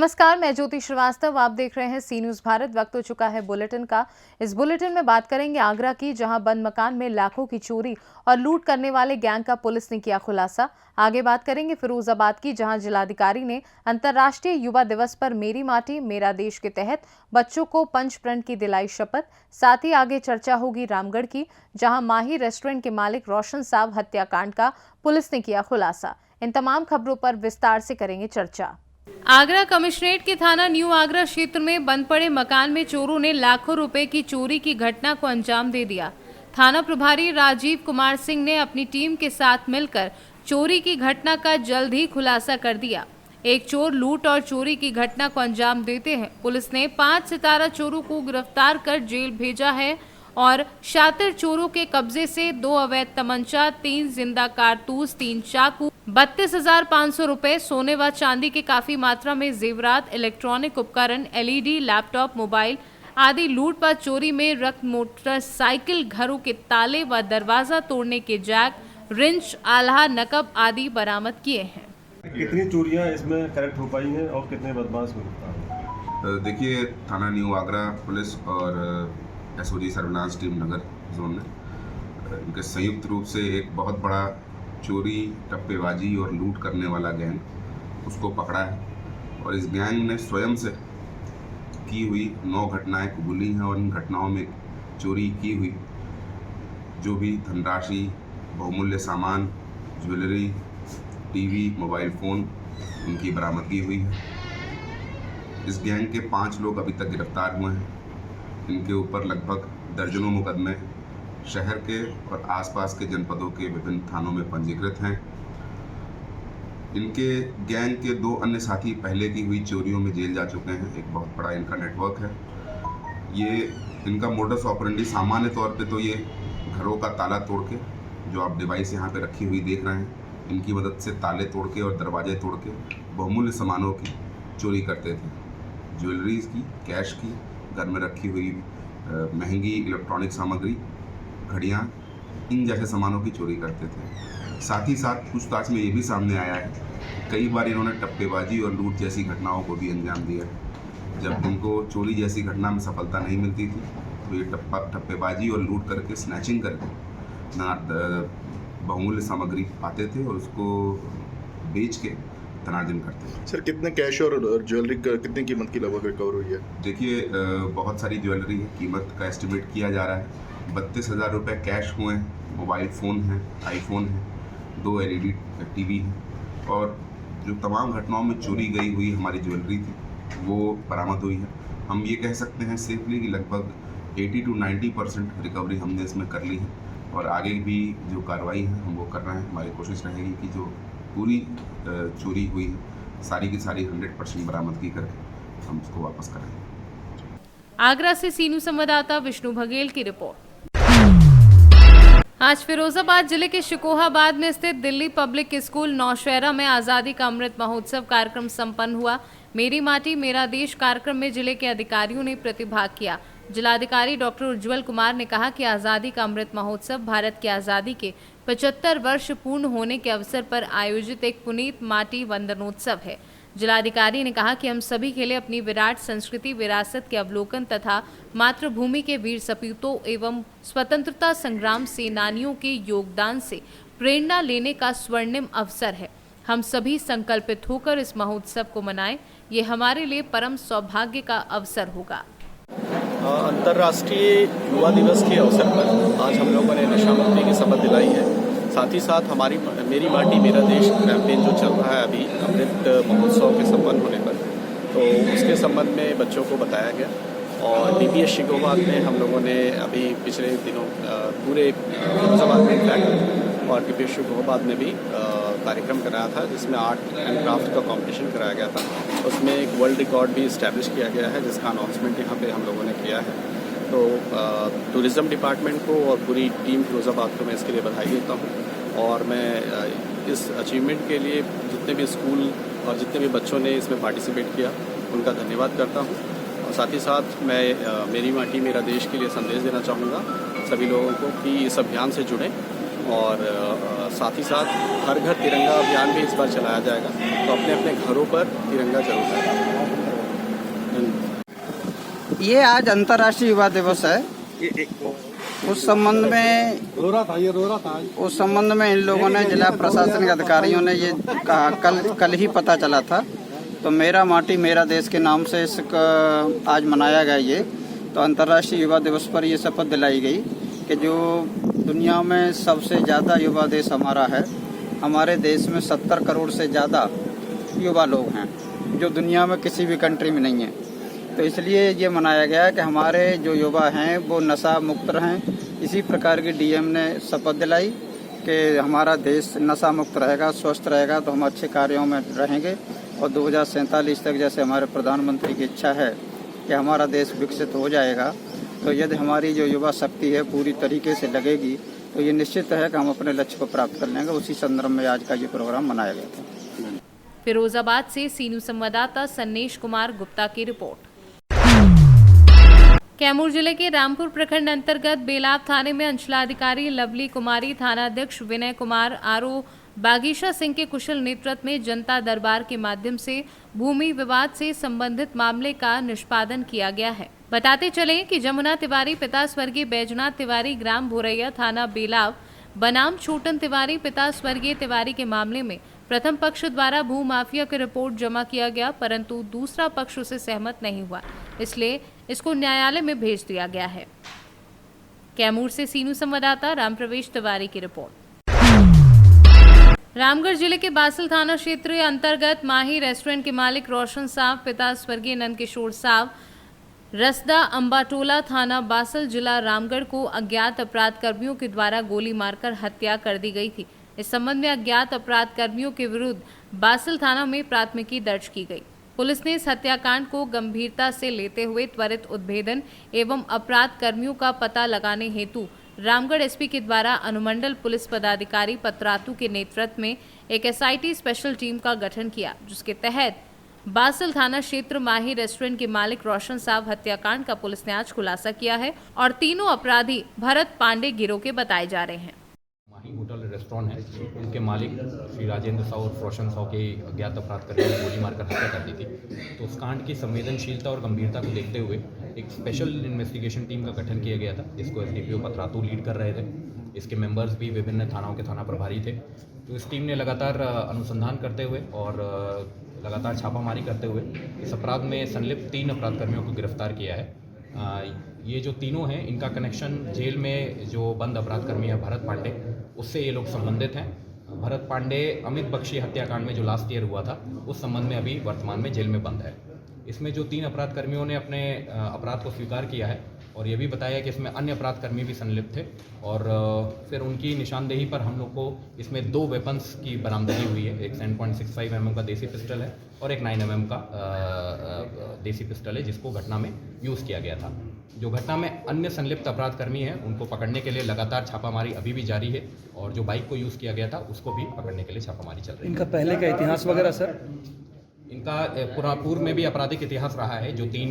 नमस्कार, मैं ज्योति श्रीवास्तव। आप देख रहे हैं सी न्यूज भारत। वक्त हो चुका है बुलेटिन का। इस बुलेटिन में बात करेंगे आगरा की, जहां बंद मकान में लाखों की चोरी और लूट करने वाले गैंग का पुलिस ने किया खुलासा। आगे बात करेंगे फिरोजाबाद की, जहां जिलाधिकारी ने अंतर्राष्ट्रीय युवा दिवस पर मेरी माटी मेरा देश के तहत बच्चों को पंच प्रण की दिलाई शपथ। साथ ही आगे चर्चा होगी रामगढ़ की, जहां माही रेस्टोरेंट के मालिक रोशन साहब हत्याकांड का पुलिस ने किया खुलासा। इन तमाम खबरों पर विस्तार से करेंगे चर्चा। आगरा कमिश्नरेट के थाना न्यू आगरा क्षेत्र में बंद पड़े मकान में चोरों ने लाखों रुपए की चोरी की घटना को अंजाम दे दिया। थाना प्रभारी राजीव कुमार सिंह ने अपनी टीम के साथ मिलकर चोरी की घटना का जल्द ही खुलासा कर दिया। एक चोर लूट और चोरी की घटना को अंजाम देते हैं पुलिस ने 5 सितारा चोरों को गिरफ्तार कर जेल भेजा है और शातिर चोरों के कब्जे से 2 अवैध तमंचा, 3 जिंदा कारतूस, 3 चाकू, 32,500 रुपए, सोने व चांदी के काफी मात्रा में जेवरात, इलेक्ट्रॉनिक उपकरण, एलईडी, लैपटॉप, मोबाइल आदि लूट व चोरी में रक्त, मोटरसाइकिल, घरों के ताले व दरवाजा तोड़ने के जैक, रिंच, आल्हा, नकब आदि बरामद किए हैं। कितनी चोरियां इसमें करेक्ट हो पाई हैं और कितने बदमाश हुए? देखिए, थाना न्यू आगरा पुलिस और एसओजी सर्विलांस टीम नगर जोन ने इनके संयुक्त रूप से एक बहुत बड़ा चोरी, टप्पेबाजी और लूट करने वाला गैंग उसको पकड़ा है। और इस गैंग ने स्वयं से की हुई 9 घटनाएं कबूली हैं और इन घटनाओं में चोरी की हुई जो भी धनराशि, बहुमूल्य सामान, ज्वेलरी, टीवी, मोबाइल फ़ोन उनकी बरामदगी हुई है। इस गैंग के 5 लोग अभी तक गिरफ्तार हुए हैं। इनके ऊपर लगभग दर्जनों मुकदमे शहर के और आसपास के जनपदों के विभिन्न थानों में पंजीकृत हैं। इनके गैंग के 2 अन्य साथी पहले की हुई चोरियों में जेल जा चुके हैं। एक बहुत बड़ा इनका नेटवर्क है। ये इनका मोडस ऑपरेंडी सामान्य तौर पे तो ये घरों का ताला तोड़ के, जो आप डिवाइस यहाँ पे रखी हुई देख रहे हैं, इनकी मदद से ताले तोड़ के और दरवाजे तोड़ के बहुमूल्य सामानों की चोरी करते थे। ज्वेलरीज की, कैश की, घर में रखी हुई महंगी इलेक्ट्रॉनिक सामग्री, घड़ियाँ, इन जैसे सामानों की चोरी करते थे। साथ ही साथ पूछताछ में ये भी सामने आया है कई बार इन्होंने टप्पेबाजी और लूट जैसी घटनाओं को भी अंजाम दिया है। जब इनको चोरी जैसी घटना में सफलता नहीं मिलती थी तो ये टप्पेबाजी और लूट करके, स्नैचिंग करके बहुमूल्य सामग्री पाते थे और उसको बेच के धनार्जन करते हैं। सर, कितने कैश और ज्वेलरी का कितनी कीमत की लगभग रिकवर हुई है? देखिए, बहुत सारी ज्वेलरी है, कीमत का एस्टिमेट किया जा रहा है। 32,000 रुपये कैश हुए हैं, मोबाइल फ़ोन है, आईफोन है, 2 एलईडी टीवी है और जो तमाम घटनाओं में चोरी गई हुई हमारी ज्वेलरी थी वो बरामद हुई है। हम ये कह सकते हैं सेफली कि लगभग 80 to 90% रिकवरी हमने इसमें कर ली है और आगे भी जो कार्रवाई है हम वो कर रहे हैं। हमारी कोशिश रहेगी कि जो पूरी चोरी हुई सारी की सारी 100% बरामदगी करके हम उसको वापस करेंगे। आगरा से सी न्यूज संवाददाता विष्णु बघेल की रिपोर्ट। आज फिरोजाबाद जिले के शिकोहाबाद में स्थित दिल्ली पब्लिक स्कूल नौशहरा में आजादी का अमृत महोत्सव कार्यक्रम संपन्न हुआ। मेरी माटी मेरा देश कार्यक्रम में जिले के अधिकारियों ने प्रतिभाग किया। जिलाधिकारी डॉक्टर उज्जवल कुमार ने कहा कि आजादी का अमृत महोत्सव भारत की आजादी के 75 वर्ष पूर्ण होने के अवसर पर आयोजित एक पुनीत माटी वंदनोत्सव है। जिलाधिकारी ने कहा कि हम सभी के लिए अपनी विराट संस्कृति, विरासत के अवलोकन तथा मातृभूमि के वीर सपूतों एवं स्वतंत्रता संग्राम सेनानियों के योगदान से प्रेरणा लेने का स्वर्णिम अवसर है। हम सभी संकल्पित होकर इस महोत्सव को मनाएं। ये हमारे लिए परम सौभाग्य का अवसर होगा। अंतर्राष्ट्रीय युवा दिवस के अवसर पर आज हम लोगों ने नशा मुक्ति की शपथ दिलाई है। साथ ही साथ हमारी मेरी माटी मेरा देश कैंपेन जो चल रहा है अभी अमृत महोत्सव के संपन्न होने पर, तो उसके संबंध में बच्चों को बताया गया। और डीपीएस शिकोहाबाद में हम लोगों ने अभी पिछले दिनों पूरे फिरोजाबाद में इनफैक्ट और डीपीएस शिकोहाबाद में भी कार्यक्रम कराया था, जिसमें आर्ट एंड क्राफ्ट का कंपटीशन कराया गया था। उसमें एक वर्ल्ड रिकॉर्ड भी इस्टेब्लिश किया गया है, जिसका अनाउंसमेंट यहाँ पे हम लोगों ने किया है। तो टूरिज़्म डिपार्टमेंट को और पूरी टीम फिरोजाबाद को मैं इसके लिए बधाई देता हूँ और मैं इस अचीवमेंट के लिए जितने भी स्कूल और जितने भी बच्चों ने इसमें पार्टिसिपेट किया उनका धन्यवाद करता हूँ। और साथ ही साथ मैं मेरी माटी मेरा देश के लिए संदेश देना चाहूँगा सभी लोगों को कि इस अभियान से जुड़ें और साथ ही साथ हर घर तिरंगा अभियान भी इस बार चलाया जाएगा, तो अपने अपने घरों पर तिरंगा जरूर लगाएं। ये आज अंतर्राष्ट्रीय युवा दिवस है। उस संबंध में इन लोगों ने, जिला प्रशासनिक अधिकारियों ने ये कहा, कल ही पता चला था, तो मेरा माटी मेरा देश के नाम से इसका आज मनाया गया। ये तो अंतर्राष्ट्रीय युवा दिवस पर ये शपथ दिलाई गई कि जो दुनिया में सबसे ज़्यादा युवा देश हमारा है। हमारे देश में 70 करोड़ से ज़्यादा युवा लोग हैं, जो दुनिया में किसी भी कंट्री में नहीं है। तो इसलिए ये मनाया गया कि हमारे जो युवा हैं वो नशा मुक्त रहें। इसी प्रकार की डीएम ने शपथ दिलाई कि हमारा देश नशा मुक्त रहेगा, स्वस्थ रहेगा, तो हम अच्छे कार्यों में रहेंगे। और 2047 तक जैसे हमारे प्रधानमंत्री की इच्छा है कि हमारा देश विकसित हो जाएगा, तो यदि हमारी जो युवा शक्ति है पूरी तरीके से लगेगी, तो ये निश्चित है कि हम अपने लक्ष्य को प्राप्त कर लेंगे। उसी संदर्भ में आज का ये प्रोग्राम मनाया गया था। फिरोजाबाद से सीनू संवाददाता सन्नेश कुमार गुप्ता की रिपोर्ट। कैमूर जिले के रामपुर प्रखंड अंतर्गत बेलाव थाने में अंचलाधिकारी लवली कुमारी, थानाध्यक्ष विनय कुमार, आरओ बागीशा सिंह के कुशल नेतृत्व में जनता दरबार के माध्यम से भूमि विवाद से संबंधित मामले का निष्पादन किया गया है। बताते चले कि जमुना तिवारी पिता स्वर्गीय बैजनाथ तिवारी, ग्राम भोरैया, थाना बेलाव, बनाम छोटन तिवारी पिता स्वर्गीय तिवारी के मामले में प्रथम पक्ष द्वारा भू माफिया की रिपोर्ट जमा किया गया, परंतु दूसरा पक्ष उसे सहमत नहीं हुआ, इसलिए इसको न्यायालय में भेज दिया गया है। कैमूर से सीनू संवाददाता रामप्रवेश तिवारी की रिपोर्ट। रामगढ़ जिले के बासल थाना क्षेत्र अंतर्गत माही रेस्टोरेंट के मालिक रोशन साव पिता स्वर्गीय नंदकिशोर साव, रसदा अंबाटोला, थाना बासल, जिला रामगढ़ को अज्ञात अपराध कर्मियों के द्वारा गोली मारकर हत्या कर दी गई थी। इस संबंध में अज्ञात अपराध कर्मियों के विरुद्ध बासल थाना में प्राथमिकी दर्ज की गई। पुलिस ने इस हत्याकांड को गंभीरता से लेते हुए त्वरित उद्भेदन एवं अपराध कर्मियों का पता लगाने हेतु रामगढ़ एसपी के द्वारा अनुमंडल पुलिस पदाधिकारी पतरातू के नेतृत्व में एक एसआईटी स्पेशल टीम का गठन किया, जिसके तहत बासल थाना क्षेत्र माही रेस्टोरेंट के मालिक रोशन साव हत्याकांड का पुलिस ने आज खुलासा किया है और तीनों अपराधी भरत पांडे गिरोह के बताए जा रहे हैं। माही होटल रेस्टोरेंट है, इसके मालिक श्री राजेंद्र साव और रोशन साव के अज्ञात अपराध कर्मियों ने गोली मारकर हत्या कर दी थी। तो उस कांड की संवेदनशीलता और गंभीरता को देखते हुए एक स्पेशल इन्वेस्टिगेशन टीम का गठन किया गया था, जिसको एसडीपीओ पतरातू लीड कर रहे थे। इसके मेंबर्स भी विभिन्न थानाओं के थाना प्रभारी थे। तो इस टीम ने लगातार अनुसंधान करते हुए और लगातार छापामारी करते हुए इस अपराध में संलिप्त 3 अपराध कर्मियों को गिरफ्तार किया है। ये जो तीनों हैं, इनका कनेक्शन जेल में जो बंद अपराध कर्मी है भरत पांडे, उससे ये लोग संबंधित हैं। भरत पांडे अमित बख्शी हत्याकांड में जो लास्ट ईयर हुआ था, उस संबंध में अभी वर्तमान में जेल में बंद है। इसमें जो 3 अपराध कर्मियों ने अपने अपराध को स्वीकार किया है और ये भी बताया कि इसमें अन्य अपराध कर्मी भी संलिप्त थे। और फिर उनकी निशानदेही पर हम लोग को इसमें 2 वेपन्स की बरामदगी हुई है। एक 7.65 mm का देसी पिस्टल है और एक 9 mm का देसी पिस्टल है, जिसको घटना में यूज़ किया गया था। जो घटना में अन्य संलिप्त अपराध कर्मी हैं, उनको पकड़ने के लिए लगातार छापामारी अभी भी जारी है और जो बाइक को यूज़ किया गया था उसको भी पकड़ने के लिए छापामारी चल रही है। इनका पहले का इतिहास वगैरह सर? इनका पूर्व में भी आपराधिक इतिहास रहा है। जो 3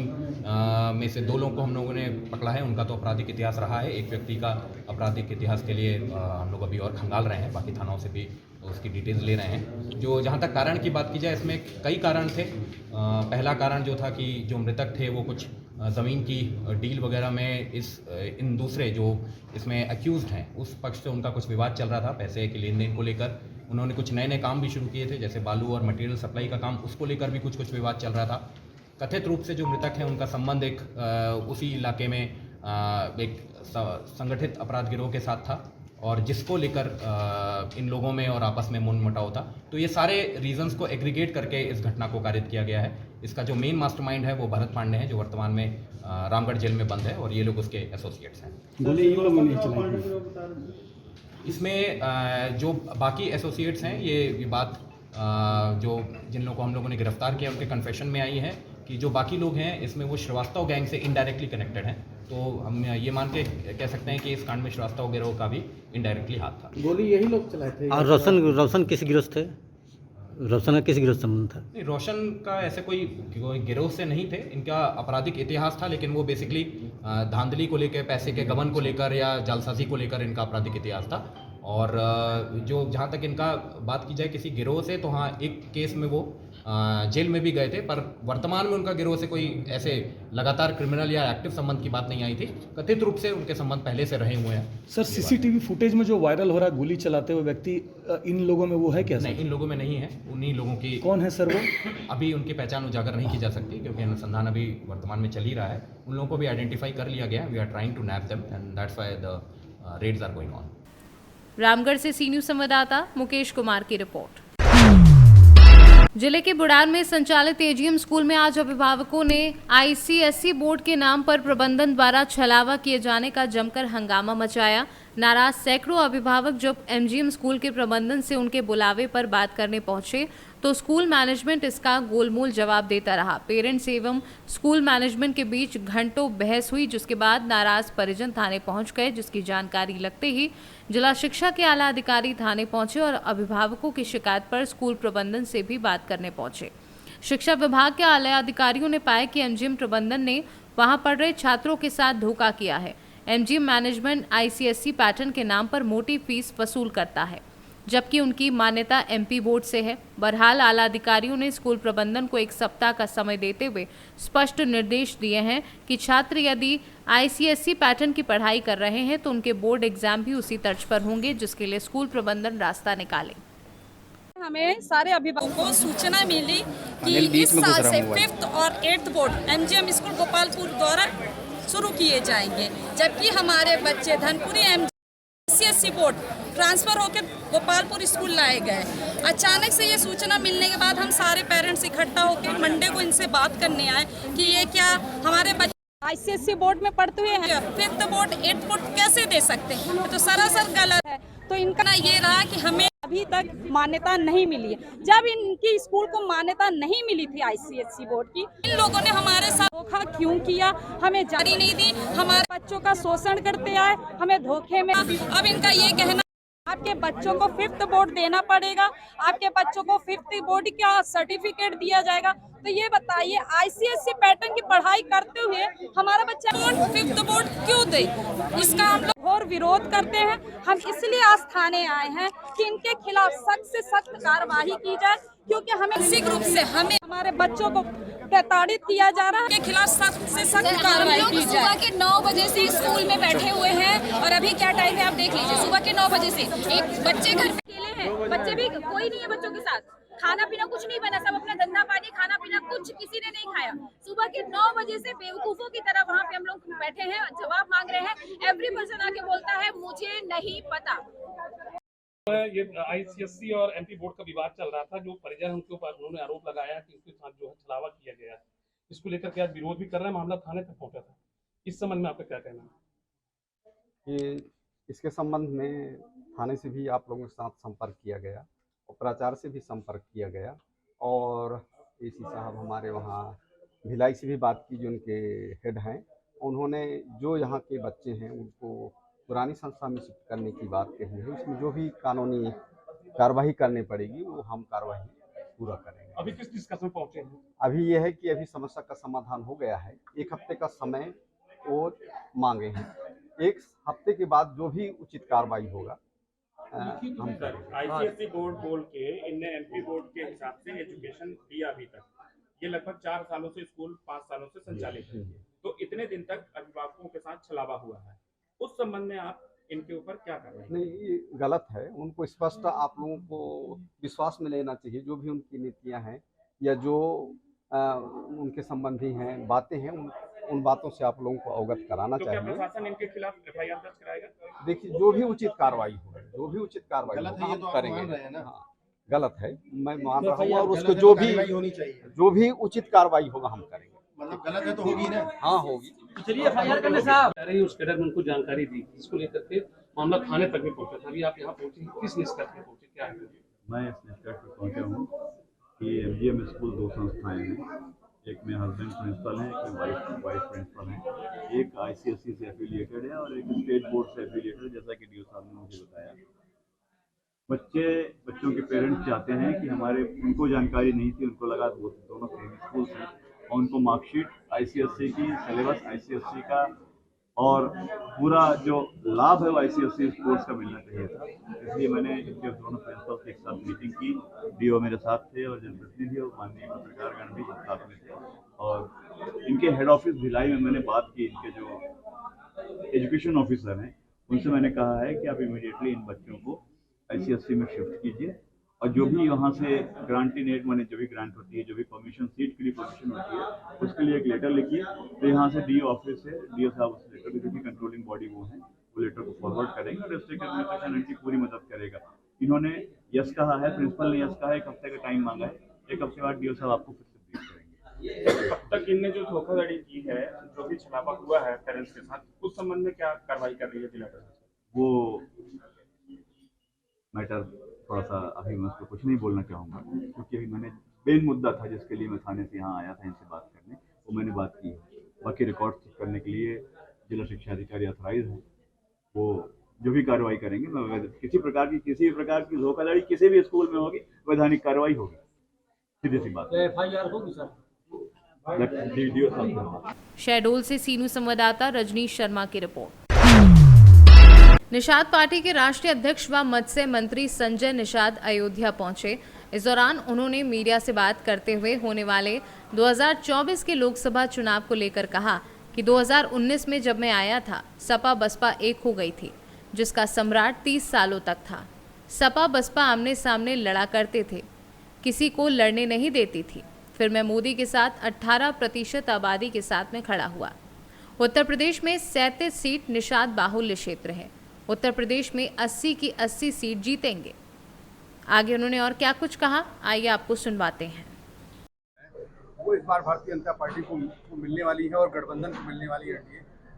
में से 2 लोगों को हम लोगों ने पकड़ा है, उनका तो आपराधिक इतिहास रहा है। एक व्यक्ति का आपराधिक इतिहास के लिए हम लोग अभी और खंगाल रहे हैं, बाकी थानाओं से भी उसकी डिटेल्स ले रहे हैं। जो जहाँ तक कारण की बात की जाए, इसमें कई कारण थे। पहला कारण जो था कि जो मृतक थे वो कुछ ज़मीन की डील वगैरह में इन दूसरे जो इसमें एक्यूज़ड हैं उस पक्ष से उनका कुछ विवाद चल रहा था पैसे के लेन देन को लेकर। उन्होंने कुछ नए काम भी शुरू किए थे, जैसे बालू और मटेरियल सप्लाई का काम, उसको लेकर भी कुछ विवाद चल रहा था। कथित रूप से जो मृतक हैं उनका संबंध एक उसी इलाके में एक संगठित अपराध गिरोह के साथ था और जिसको लेकर इन लोगों में और आपस में मनमुटाव था। तो ये सारे रीजंस को एग्रीगेट करके इस घटना को कारित किया गया है। इसका जो मेन मास्टरमाइंड है वो भरत पांडे हैं, जो वर्तमान में रामगढ़ जेल में बंद है और ये लोग उसके एसोसिएट्स हैं। गोली इन लोगों ने चलाई। इसमें जो बाकी एसोसिएट्स हैं, ये बात जो जिन लोगों को हम लोगों ने गिरफ्तार किया उनके कन्फेशन में आई है कि जो बाकी लोग हैं इसमें वो श्रीवास्तव गैंग से इनडायरेक्टली कनेक्टेड हैं। तो हम ये मान के कह सकते हैं कि इस कांड में श्रीवास्तव गिरोह का भी इनडायरेक्टली हाथ था। गोली यही लोग चलाए थे। और रोशन किस गिरोह थे? रोशन का किस गिरोह से संबंध था? नहीं, रोशन का ऐसे कोई गिरोह से नहीं थे। इनका आपराधिक इतिहास था, लेकिन वो बेसिकली धांधली को लेकर, पैसे के गबन को लेकर या जालसाजी को लेकर इनका आपराधिक इतिहास था। और जो जहाँ तक इनका बात की जाए किसी गिरोह से, तो हाँ एक केस में वो जेल में भी गए थे, पर वर्तमान में उनका गिरोह से कोई ऐसे लगातार क्रिमिनल या एक्टिव संबंध की बात नहीं आई थी। कथित रूप से उनके संबंध पहले से रहे हुए हैं। सर सीसीटीवी फुटेज में जो वायरल हो रहा है गोली चलाते हुए व्यक्ति, इन लोगों में वो है क्या नहीं, सर? इन लोगों में नहीं है। उन्हीं लोगों की कौन है सर वो? अभी उनकी पहचान उजागर नहीं की जा सकती, क्योंकि अनुसंधान अभी वर्तमान में चल ही रहा है। उन लोगों को भी आइडेंटिफाई कर लिया गया। We are trying to nab them and that's why the raids are going on. Ramgarh से सी न्यूज संवाददाता मुकेश कुमार की रिपोर्ट। जिले के बुढ़ान में संचालित एजीएम स्कूल में आज अभिभावकों ने आईसीएसई बोर्ड के नाम पर प्रबंधन द्वारा छलावा किए जाने का जमकर हंगामा मचाया। नाराज सैकड़ों अभिभावक जब एमजीएम स्कूल के प्रबंधन से उनके बुलावे पर बात करने पहुंचे तो स्कूल मैनेजमेंट इसका गोलमोल जवाब देता रहा। पेरेंट्स एवं स्कूल मैनेजमेंट के बीच घंटों बहस हुई, जिसके बाद नाराज परिजन थाने पहुंच गए, जिसकी जानकारी लगते ही जिला शिक्षा के आला अधिकारी थाने पहुंचे और अभिभावकों की शिकायत पर स्कूल प्रबंधन से भी बात करने पहुंचे। शिक्षा विभाग के आला अधिकारियों ने पाया कि एमजीएम प्रबंधन ने वहां पढ़ रहे छात्रों के साथ धोखा किया है। एमजीएम मैनेजमेंट आईसीएसई पैटर्न के नाम पर मोटी फीस वसूल करता है, जबकि उनकी मान्यता एमपी बोर्ड से है। बहरहाल आला अधिकारियों ने स्कूल प्रबंधन को 1 सप्ताह का समय देते हुए स्पष्ट निर्देश दिए हैं कि छात्र यदि आईसीएसई पैटर्न की पढ़ाई कर रहे हैं तो उनके बोर्ड एग्जाम भी उसी तर्ज पर होंगे, जिसके लिए स्कूल प्रबंधन रास्ता निकाले। हमें सारे अभिभावकों को सूचना मिली कि इस साल से 5th और 8th board MGM school Gopalpur द्वारा शुरू किए जाएंगे, जबकि हमारे बच्चे धनपुरी आईसीएसई बोर्ड ट्रांसफर होकर गोपालपुर स्कूल लाए गए। अचानक से ये सूचना मिलने के बाद हम सारे पेरेंट्स इकट्ठा होकर मंडे को इनसे बात करने आए कि ये क्या हमारे बच्चे आईसीएसई बोर्ड में पढ़ते हुए हैं 5th बोर्ड 8th बोर्ड कैसे दे सकते हैं, तो सरासर गलत है। तो इनका ना ये रहा कि हमें अभी तक मान्यता नहीं मिली है। जब इनकी स्कूल को मान्यता नहीं मिली थी आईसीएसई बोर्ड की, इन लोगों ने हमारे साथ धोखा क्यों किया, हमें जारी नहीं दी, हमारे बच्चों का शोषण करते आए, हमें धोखे में। अब इनका ये कहना आपके बच्चों को 5th बोर्ड देना पड़ेगा, आपके बच्चों को 5th बोर्ड का सर्टिफिकेट दिया जाएगा। तो ये बताइए आईसीएसई पैटर्न की पढ़ाई करते हुए हमारा बच्चा 5th बोर्ड क्यों दे? इसका हम लोग और विरोध करते हैं। हम इसलिए आज थाने आए हैं कि इनके खिलाफ सख्त से सख्त कार्रवाई की जाए, क्योंकि हमें मानसिक रूप से हमारे बच्चों को प्रताड़ित किया जा रहा है। के खिलाफ सख्त से सख्त कार्रवाई की जाए। सुबह के 9 बजे से स्कूल में बैठे हुए हैं और अभी क्या टाइम है आप देख लीजिए। सुबह के 9 बजे से एक बच्चे घर पे अकेले हैं, बच्चे भी कोई नहीं है बच्चों के साथ, खाना पीना कुछ नहीं बना, सब अपना धंधा पानी खाना पीना कुछ किसी ने नहीं खाया। सुबह के 9 बजे से बेवकूफों की तरह वहाँ पे हम लोग बैठे हैं, जवाब मांग रहे हैं। एवरी पर्सन आके बोलता है मुझे नहीं पता। ये आईसीएसई और एमपी बोर्ड का विवाद चल रहा था, जो परिजन उनके ऊपर उन्होंने आरोप लगाया कि उसके साथ जो है छलावा किया गया है, इसको लेकर के आज विरोध भी कर रहे हैं। मामला थाने तक पहुंचा था। इस संबंध में आपका क्या कहना है? ये इसके संबंध में थाने से भी आप लोगों के साथ संपर्क किया गया और प्राचार्य से भी संपर्क किया गया और एसी साहब हमारे वहाँ भिलाई से भी बात की, जो उनके हेड हैं। उन्होंने जो यहाँ के बच्चे हैं उनको पुरानी संस्था में शिफ्ट करने की बात कही है। इसमें जो भी कानूनी कार्रवाई करनी पड़ेगी वो हम कार्रवाई पूरा करेंगे। अभी किस डिस्कशन में पहुंचे हैं? अभी यह है कि अभी समस्या का समाधान हो गया है। 1 हफ्ते का समय वो मांगे हैं। 1 हफ्ते के बाद जो भी उचित कार्रवाई होगा हम करेंगे। आईसीएसई बोर्ड बोल के इनने एमपी बोर्ड के हिसाब से एजुकेशन दिया अभी तक। ये लगभग 4 सालों से स्कूल 5 सालों से संचालित है, तो इतने दिन तक अभिभावकों के साथ छलावा हुआ है। उस संबंध में आप इनके ऊपर क्या कर रहे हैं? नहीं, ये गलत है। उनको स्पष्ट आप लोगों को विश्वास में लेना चाहिए। जो भी उनकी नीतियां हैं या जो उनके संबंधी हैं बातें हैं, उन बातों से आप लोगों को अवगत कराना तो चाहिए। क्या प्रशासन इनके खिलाफ एफआईआर दर्ज कराएगा? देखिए, जो भी उचित कार्रवाई होगी, जो भी उचित कार्रवाई होगी हम करेंगे। हाँ, गलत है, मैं मान रहा हूँ, और उसको जो भी उचित कार्रवाई होगा हम करेंगे। मतलब गलत है तो होगी ना? हाँ, होगी। चलिए एफआईआर करने साहब उस कैडर ने उनको जानकारी दी, इसको लेकर के मामला थाने तक भी पहुंचा था। अभी आप यहाँ पहुंचे, किस निष्कर्ष पे पहुंचे, क्या है? मैं इस निष्कर्ष पर पहुंचा हूँ कि एमजीएम स्कूल 2 संस्थाएं हैं। एक में हस्बैंड प्रिंसिपल हैं, एक में वाइस प्रिंसिपल हैं। एक आईसीएसई से एफिलिएटेड है और एक स्टेट बोर्ड से एफिलिएटेड है, जैसा कि डीओ साहब ने मुझे बताया। बच्चों के पेरेंट्स चाहते हैं कि उनको जानकारी नहीं थी, उनको लगा वो दोनों सेम स्कूल हैं और उनको मार्कशीट आईसीएसई की, सिलेबस आईसीएसई का और पूरा जो लाभ है वो ICSE स्कूल्स का मिलना चाहिए था। इसलिए मैंने इनके दोनों प्रिंसिपल के एक साथ मीटिंग की, DO मेरे साथ थे और जनप्रतिनिधि और माननीय पत्रकारगण भी साथ में थे, और इनके हेड ऑफिस भिलाई में मैंने बात की। इनके जो एजुकेशन ऑफिसर हैं उनसे मैंने कहा है कि आप इमीडिएटली इन बच्चों को ICSE में शिफ्ट कीजिए, और जो भी यहाँ से ग्रांटीनेट माने जो भी ग्रांट होती है, जो भी परमिशन सीट के लिए परमिशन होती है, उसके लिए एक लेटर लिखिए। तो यहाँ से DO ऑफिस से DO साहब उस लेटर की कंट्रोलिंग बॉडी वो है, वो लेटर को फॉरवर्ड करेंगे और डिस्ट्रिक्ट एडमिनिस्ट्रेशन इनकी पूरी मदद करेगा। इन्होंने यस कहा है, प्रिंसिपल ने यस कहा है, 1 हफ्ते का टाइम मांगा है, 1 हफ्ते बाद DO साहब आपको फिर से ब्रीफ करेंगे। अब तक इनने जो धोखाधड़ी की है, जो भी छलावा हुआ है पेरेंट्स के साथ, उस संबंध में क्या कार्रवाई कर रही है जिला प्रशासन? वो मैटर थोड़ा सा अभी मैं उस पर कुछ नहीं बोलना चाहूँगा, क्योंकि अभी मैंने मेन मुद्दा था जिसके लिए मैं थाने से यहाँ आया था इनसे बात करने, वो मैंने बात की है। बाकी रिकॉर्ड चेक करने के लिए जिला शिक्षा अधिकारी ऑथराइज हैं, वो जो भी कार्रवाई करेंगे, मैं किसी भी प्रकार की धोखाधड़ी किसी भी स्कूल में होगी, वैधानिक कार्रवाई होगी, सीधी सी बात। FIR होगी सर? शहडोल से सीनू संवाददाता रजनीश शर्मा की रिपोर्ट। निषाद पार्टी के राष्ट्रीय अध्यक्ष व मत्स्य मंत्री संजय निषाद अयोध्या पहुंचे। इस दौरान उन्होंने मीडिया से बात करते हुए होने वाले 2024 के लोकसभा चुनाव को लेकर कहा कि 2019 में जब मैं आया था, सपा बसपा एक हो गई थी, जिसका सम्राट 30 सालों तक था। सपा बसपा आमने सामने लड़ा करते थे, किसी को लड़ने नहीं देती थी। फिर मैं मोदी के साथ 18% आबादी के साथ में खड़ा हुआ। उत्तर प्रदेश में 37 सीट निषाद बाहुल्य क्षेत्र है। उत्तर प्रदेश में 80 की 80 सीट जीतेंगे। आगे उन्होंने और क्या कुछ कहा, आइए आपको सुनवाते हैं। वो इस बार भारतीय जनता पार्टी को मिलने वाली है और गठबंधन को मिलने वाली है,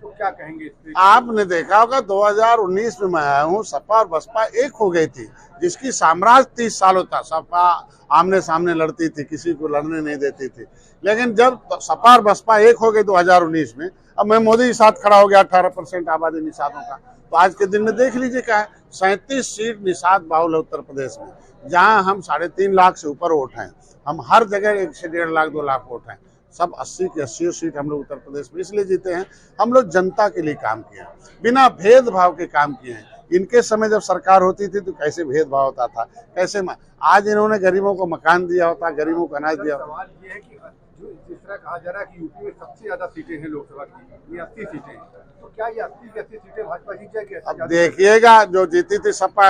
तो क्या कहेंगे इस पे? आपने देखा होगा 2019 में मैं आया हूँ, सपा और बसपा एक हो गई थी, जिसकी साम्राज्य 30 सालों तक सपा आमने सामने लड़ती थी, किसी को लड़ने नहीं देती थी। लेकिन जब सपा और बसपा एक हो गई 2019 में, अब मैं मोदी के साथ खड़ा हो गया, 18% आबादी निषादों का, तो आज के दिन में देख लीजिए क्या है, 37 सीट निषाद बाहुल है उत्तर प्रदेश में, जहां हम 3.5 लाख से ऊपर वोट हैं। हम हर जगह 1 से 1.5 लाख 2 लाख वोट हैं। सब 80 की 80 सीट हम लोग उत्तर प्रदेश में इसलिए जीते हैं, हम लोग जनता के लिए काम किए हैं, बिना भेदभाव के काम किए हैं। इनके समय जब सरकार होती थी तो कैसे भेदभाव होता था, कैसे आज इन्होंने गरीबों को मकान दिया होता, गरीबों को अनाज दिया होता। सवाल ये है कि जिस तरह कहा जा रहा है कि यूपी में सबसे ज्यादा सीटें हैं लोकसभा की, ये 80 सीटें, तो क्या ये 80 की 80 सीटें भाजपा जीत जाएगी? अब देखिएगा, जो जीती थी सपा,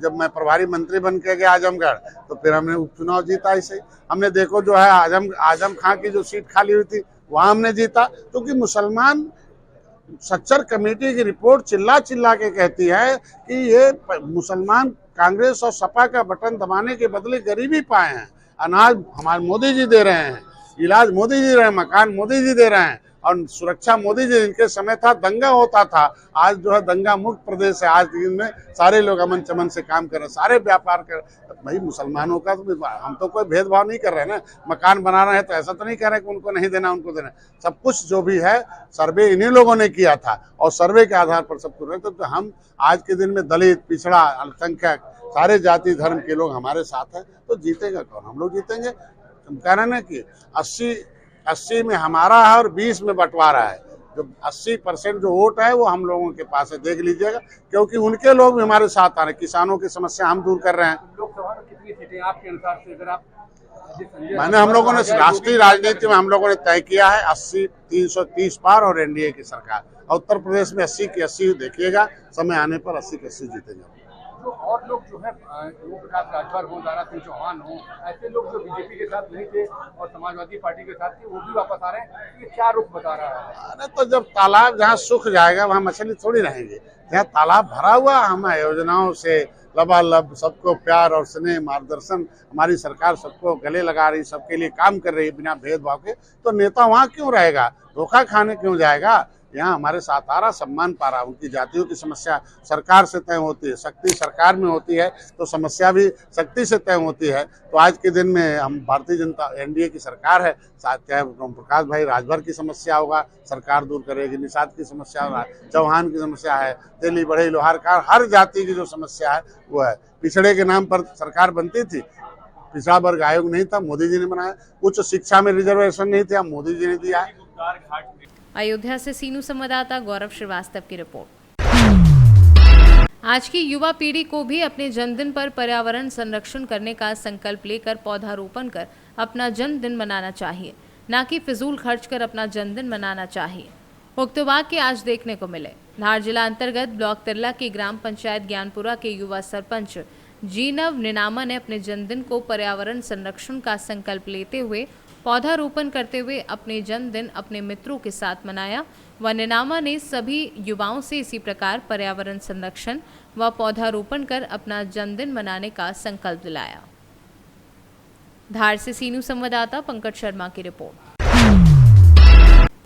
जब मैं प्रभारी मंत्री बन के गया आजमगढ़, तो फिर हमने उपचुनाव जीता। ऐसे हमने देखो जो है आजम खां की जो सीट खाली हुई थी वहां हमने जीता, क्योंकि मुसलमान सच्चर कमेटी की रिपोर्ट चिल्ला चिल्ला के कहती है कि ये मुसलमान कांग्रेस और सपा का बटन दबाने के बदले गरीबी पाए हैं। अनाज हमारे मोदी जी दे रहे हैं, इलाज मोदी जी दे रहे हैं, मकान मोदी जी दे रहे हैं, और सुरक्षा मोदी जी इनके समय था दंगा होता था, आज जो है दंगा मुक्त प्रदेश है। आज दिन में सारे लोग अमन चमन से काम कर रहे हैं, सारे व्यापार कर। भाई मुसलमानों का तो हम तो कोई भेदभाव नहीं कर रहे हैं ना, मकान बना रहे हैं तो ऐसा तो नहीं कह रहे कि उनको नहीं देना उनको देना। सब कुछ जो भी है सर्वे इन्हीं लोगों ने किया था, और सर्वे के आधार पर सब कुछ। तो हम आज के दिन में दलित, पिछड़ा, अल्पसंख्यक, सारे जाति धर्म के लोग हमारे साथ हैं, तो जीतेगा कौन? हम लोग जीतेंगे। कह रहे हैं कि 80 में हमारा है और 20 में बंटवारा है। जो 80% जो वोट है वो हम लोगों के पास है, देख लीजिएगा, क्योंकि उनके लोग भी हमारे साथ आ रहे हैं। किसानों की समस्या हम दूर कर रहे हैं। लोकसभा में कितनी सीटें आपके अनुसार से, अगर आप हम लोगों ने राष्ट्रीय राजनीति में हम लोगों ने तय किया है 80, 330 पार और एनडीए की सरकार। और उत्तर प्रदेश में 80 की 80 देखिएगा, समय आने पर 80 की 80 जीतेंगे। जो और लोग जो है प्रकाश राजभर हो, दारा सिंह चौहान हो, ऐसे लोग जो बीजेपी के साथ नहीं थे और समाजवादी पार्टी के साथ थे, वो भी वापस आ रहे हैं। ये क्या रुख बता रहा है? अरे तो जब तालाब जहाँ सूख जाएगा वहाँ मछली थोड़ी रहेंगे। जहाँ तालाब भरा हुआ, हम योजनाओं से लबालब सबको प्यार और स्नेह मार्गदर्शन, हमारी सरकार सबको गले लगा रही, सबके लिए काम कर रही है बिना भेदभाव के, तो नेता वहाँ क्यों रहेगा? धोखा खाने क्यों जाएगा? यहाँ हमारे साथ आ रहा, सम्मान पा रहा। उनकी जातियों की समस्या सरकार से तय होती है, शक्ति सरकार में होती है, तो समस्या भी शक्ति से तय होती है। तो आज के दिन में हम भारतीय जनता एनडीए की सरकार है, साथ चाहे प्रकाश भाई राजभर की समस्या होगा, सरकार दूर करेगी। निषाद की समस्या होगा, चौहान की समस्या है, तेली बढ़ई लोहारकार, हर जाति की जो समस्या है वो है। पिछड़े के नाम पर सरकार बनती थी, पिछड़ा वर्ग आयोग नहीं था, मोदी जी ने बनाया। उच्च शिक्षा में रिजर्वेशन नहीं था, मोदी जी ने दिया है। अयोध्या से सीनू संवाददाता गौरव श्रीवास्तव की रिपोर्ट। आज की युवा पीढ़ी को भी अपने जन्मदिन पर पर्यावरण संरक्षण करने का संकल्प लेकर पौधारोपण कर अपना जन्मदिन मनाना चाहिए, न कि फिजूल खर्च कर अपना जन्मदिन मनाना चाहिए। उक्त वाक्य आज देखने को मिले। धार जिला अंतर्गत ब्लॉक तिरला की ग्राम पंचायत ज्ञानपुरा के युवा सरपंच जीनव निनामा ने अपने जन्मदिन को पर्यावरण संरक्षण का संकल्प लेते हुए पौधारोपण करते हुए अपने जन्मदिन अपने मित्रों के साथ मनाया व निनामा ने सभी युवाओं से इसी प्रकार पर्यावरण संरक्षण व पौधारोपण कर अपना जन्मदिन मनाने का संकल्प दिलाया। धार से सीनू संवाददाता पंकज शर्मा की रिपोर्ट।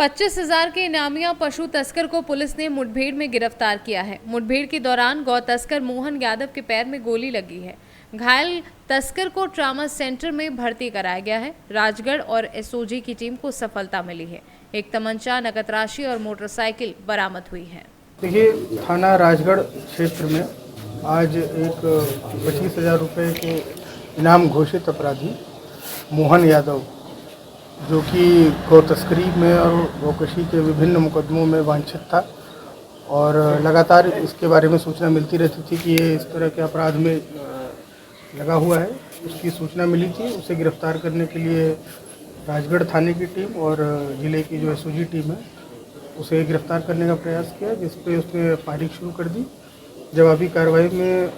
25,000 के इनामिया पशु तस्कर को पुलिस ने मुठभेड़ में गिरफ्तार किया है। मुठभेड़ के दौरान गौ तस्कर मोहन यादव के पैर में गोली लगी है। घायल तस्कर को ट्रामा सेंटर में भर्ती कराया गया है। राजगढ़ और एसओजी की टीम को सफलता मिली है। एक तमंचा, नकद राशि और मोटरसाइकिल बरामद हुई है। देखिए, थाना राजगढ़ क्षेत्र में आज एक 25,000 रुपये के इनाम घोषित अपराधी मोहन यादव, जो कि गौ तस्करी में और गौकशी के विभिन्न मुकदमों में वांछित था और लगातार इसके बारे में सूचना मिलती रहती थी कि ये इस तरह के अपराध में लगा हुआ है। उसकी सूचना मिली थी। उसे गिरफ्तार करने के लिए राजगढ़ थाने की टीम और ज़िले की जो एसओजी टीम है उसे गिरफ्तार करने का प्रयास किया, जिस पे उसने फायरिंग शुरू कर दी। जवाबी कार्रवाई में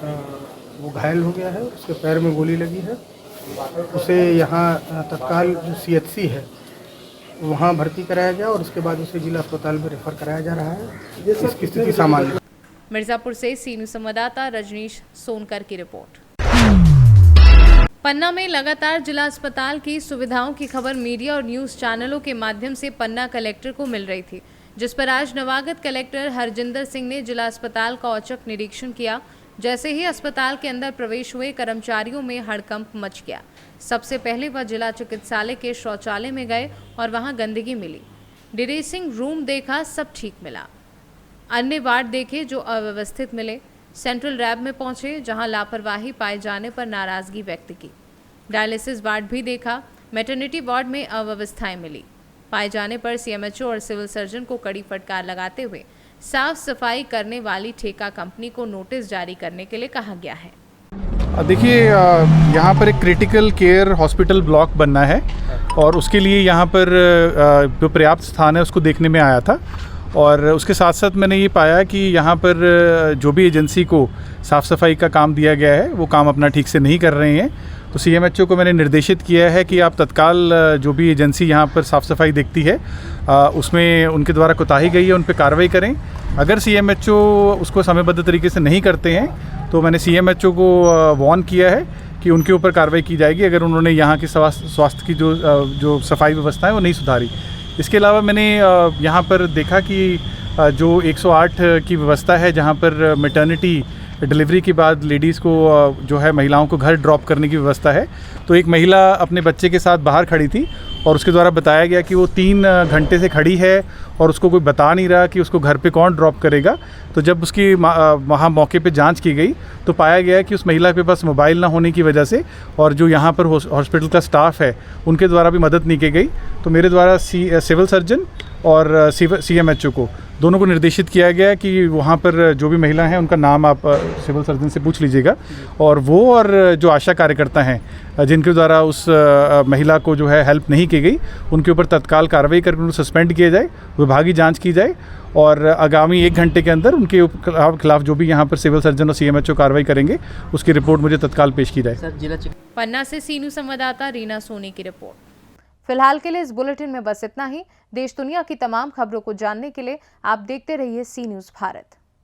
वो घायल हो गया है, उसके पैर में गोली लगी है। उसे यहाँ तत्काल जो सीएचसी है वहाँ भर्ती कराया गया और उसके बाद उसे जिला अस्पताल में रेफर कराया जा रहा है। इसकी स्थिति सामान्य। मिर्जापुर से सीनू संवाददाता रजनीश सोनकर की रिपोर्ट। पन्ना में लगातार जिला अस्पताल की सुविधाओं की खबर मीडिया और न्यूज़ चैनलों के माध्यम से पन्ना कलेक्टर को मिल रही थी, जिस पर आज नवागत कलेक्टर हरजिंदर सिंह ने जिला अस्पताल का औचक निरीक्षण किया। जैसे ही अस्पताल के अंदर प्रवेश हुए, कर्मचारियों में हड़कंप मच गया। सबसे पहले वह जिला चिकित्सालय के शौचालय में गए और वहां गंदगी मिली। ड्रेसिंग रूम देखा, सब ठीक मिला। अन्य वार्ड देखे जो अव्यवस्थित मिले। सेंट्रल लैब में पहुंचे जहां लापरवाही पाए जाने पर नाराजगी व्यक्त की। डायलिसिस वार्ड भी देखा। मैटरनिटी वार्ड में अव्यवस्थाएं मिली पाए जाने पर सीएमएचओ और सिविल सर्जन को कड़ी फटकार लगाते हुए साफ सफाई करने वाली ठेका कंपनी को नोटिस जारी करने के लिए कहा गया है। देखिए, यहाँ पर एक क्रिटिकल केयर हॉस्पिटल ब्लॉक बनना है और उसके लिए यहाँ पर जो पर्याप्त स्थान है उसको देखने में आया था और उसके साथ साथ मैंने ये पाया कि यहाँ पर जो भी एजेंसी को साफ़ सफाई का काम दिया गया है वो काम अपना ठीक से नहीं कर रहे हैं। तो सीएमएचओ को मैंने निर्देशित किया है कि आप तत्काल जो भी एजेंसी यहाँ पर साफ़ सफाई देखती है उसमें उनके द्वारा कोताही गई है उन पर कार्रवाई करें। अगर सीएमएचओ उसको समयबद्ध तरीके से नहीं करते हैं तो मैंने सीएमएचओ को वार्न किया है कि उनके ऊपर कार्रवाई की जाएगी अगर उन्होंने यहाँ की स्वास्थ्य की जो सफाई व्यवस्था है वो नहीं सुधारी। इसके अलावा मैंने यहाँ पर देखा कि जो 108 की व्यवस्था है जहाँ पर मैटरनिटी डिलीवरी के बाद लेडीज़ को जो है महिलाओं को घर ड्रॉप करने की व्यवस्था है। तो एक महिला अपने बच्चे के साथ बाहर खड़ी थी और उसके द्वारा बताया गया कि वो 3 घंटे से खड़ी है और उसको कोई बता नहीं रहा कि उसको घर पे कौन ड्रॉप करेगा। तो जब उसकी वहाँ मौके पे जांच की गई तो पाया गया कि उस महिला के पास मोबाइल ना होने की वजह से और जो यहाँ पर हॉस्पिटल का स्टाफ है उनके द्वारा भी मदद नहीं की गई। तो मेरे द्वारा सिविल सर्जन और सीएमएचओ को दोनों को निर्देशित किया गया कि वहाँ पर जो भी महिला हैं उनका नाम आप सिविल सर्जन से पूछ लीजिएगा और वो और जो आशा कार्यकर्ता हैं जिनके द्वारा उस महिला को जो है हेल्प नहीं की गई उनके ऊपर तत्काल कार्रवाई करके उनको सस्पेंड किया जाए, विभागीय जांच की जाए और आगामी 1 घंटे के अंदर उनके खिलाफ जो भी यहाँ पर सिविल सर्जन और सीएमएचओ कार्रवाई करेंगे उसकी रिपोर्ट मुझे तत्काल पेश की जाए। पन्ना से सीनू संवाददाता रीना सोनी की रिपोर्ट। फिलहाल के लिए इस बुलेटिन में बस इतना ही। देश दुनिया की तमाम खबरों को जानने के लिए आप देखते रहिए सी न्यूज़ भारत।